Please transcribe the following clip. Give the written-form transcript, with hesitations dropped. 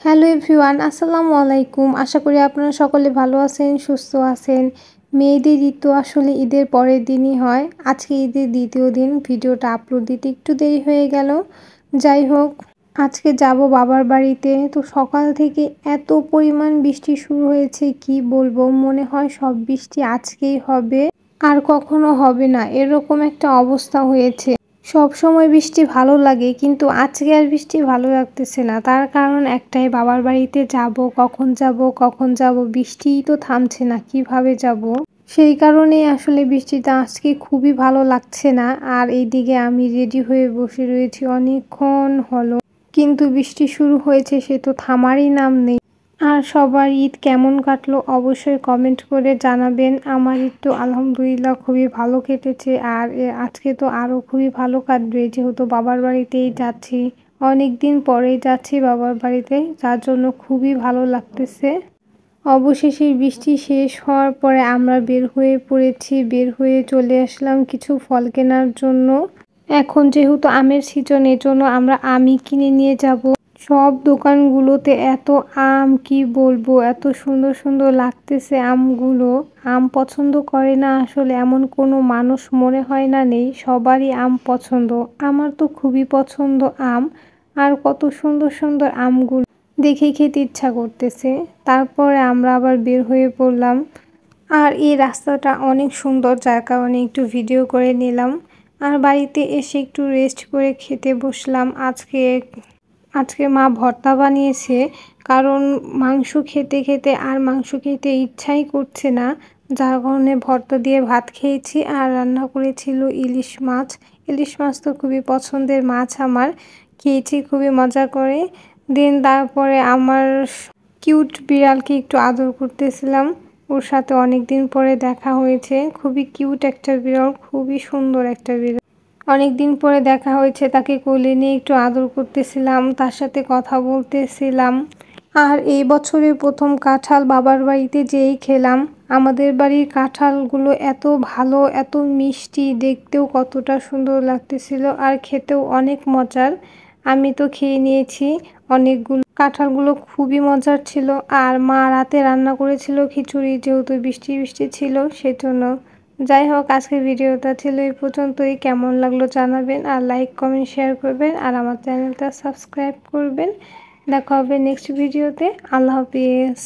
Hello everyone, আসসালামু আলাইকুম। আশা করি আপনারা সকলে ভালো আছেন, সুস্থ আছেন। মেয়েদের ঈদ তো আসলে ঈদের পরের দিনই হয়। আজকে ঈদের দ্বিতীয় দিন, ভিডিওটা আপলোড দিতে একটু দেরি হয়ে গেল। যাই হোক, আজকে যাব বাবার বাড়িতে। তো সকাল থেকে এত পরিমাণ বৃষ্টি শুরু হয়েছে, কি বলবো, মনে হয় সব বৃষ্টি আজকেই হবে আর কখনো হবে না, এরকম একটা অবস্থা হয়েছে। সব সময় বৃষ্টি ভালো লাগে, কিন্তু আজকে আর বৃষ্টি ভালো লাগতেছে না। তার কারণ একটাই, বাবার বাড়িতে যাব, কখন যাব, বৃষ্টিই তো থামছে না, কিভাবে যাব। সেই কারণেই আসলে বৃষ্টিটা আজকে খুবই ভালো লাগছে না। আর এইদিকে আমি রেডি হয়ে বসে রয়েছি অনেকক্ষণ হলো, কিন্তু বৃষ্টি শুরু হয়েছে, সে তো থামারই নাম নেই। আর সবার ঈদ কেমন কাটলো অবশ্যই কমেন্ট করে জানাবেন। আমার ঈদ তো আলহামদুলিল্লাহ খুবই ভালো কেটেছে, আর আজকে তো আরও খুবই ভালো কাটবে, যেহেতু বাবার বাড়িতেই যাচ্ছি। অনেক দিন পরেই যাচ্ছি বাবার বাড়িতে, যার জন্য খুবই ভালো লাগতেছে। অবশেষে বৃষ্টি শেষ হওয়ার পরে আমরা বের হয়ে পড়েছি, বের হয়ে চলে আসলাম কিছু ফল কেনার জন্য। এখন যেহেতু আমের সিজন, এর জন্য আমরা আমই কিনে নিয়ে যাব। সব দোকানগুলোতে এত আম, কি বলবো, এত সুন্দর সুন্দর লাগতেছে আমগুলো। আম পছন্দ করে না আসলে এমন কোনো মানুষ মনে হয় না নেই, সবারই আম পছন্দ। আমার তো খুবই পছন্দ আম। আর কত সুন্দর সুন্দর আমগুলো দেখে খেতে ইচ্ছা করতেছে। তারপরে আমরা আবার বের হয়ে পড়লাম। আর এই রাস্তাটা অনেক সুন্দর, যার কারণে একটু ভিডিও করে নিলাম। আর বাড়িতে এসে একটু রেস্ট করে খেতে বসলাম। আজকে মা ভর্তা বানিয়েছে, কারণ মাংস খেতে খেতে আর মাংস খেতে ইচ্ছাই করছে না, যার কারণে ভর্তা দিয়ে ভাত খেয়েছি। আর রান্না করেছিল ইলিশ মাছ। ইলিশ মাছ তো খুবই পছন্দের মাছ আমার, খেয়েছি খুবই মজা করে। দেন তারপরে আমার কিউট বিড়ালকে একটু আদর করতেছিলাম, ওর সাথে অনেক দিন পরে দেখা হয়েছে। খুবই কিউট একটা বিড়াল, খুবই সুন্দর একটা বিড়াল। অনেক দিন পরে দেখা হয়েছে, তাকে কোলে নিয়ে একটু আদর করতেছিলাম, তার সাথে কথা বলতেছিলাম। আর এই বছরের প্রথম কাঁঠাল বাবার বাড়িতে যেই খেলাম, আমাদের বাড়ির কাঁঠালগুলো এত ভালো, এত মিষ্টি, দেখতেও কতটা সুন্দর লাগতেছিল, আর খেতেও অনেক মজার। আমি তো খেয়ে নিয়েছি অনেকগুলো। কাঁঠালগুলো খুবই মজার ছিল। আর মা রাতে রান্না করেছিল খিচুড়ি, যেহেতু বৃষ্টি বৃষ্টি ছিল সেজন্য। যাই হোক, আজকের ভিডিওটা ছিল এই পর্যন্তই। কেমন লাগলো জানাবেন, আর লাইক কমেন্ট শেয়ার করবেন, আর আমার চ্যানেলটা সাবস্ক্রাইব করবেন। দেখা হবে নেক্সট ভিডিওতে। আল্লাহ হাফিজ।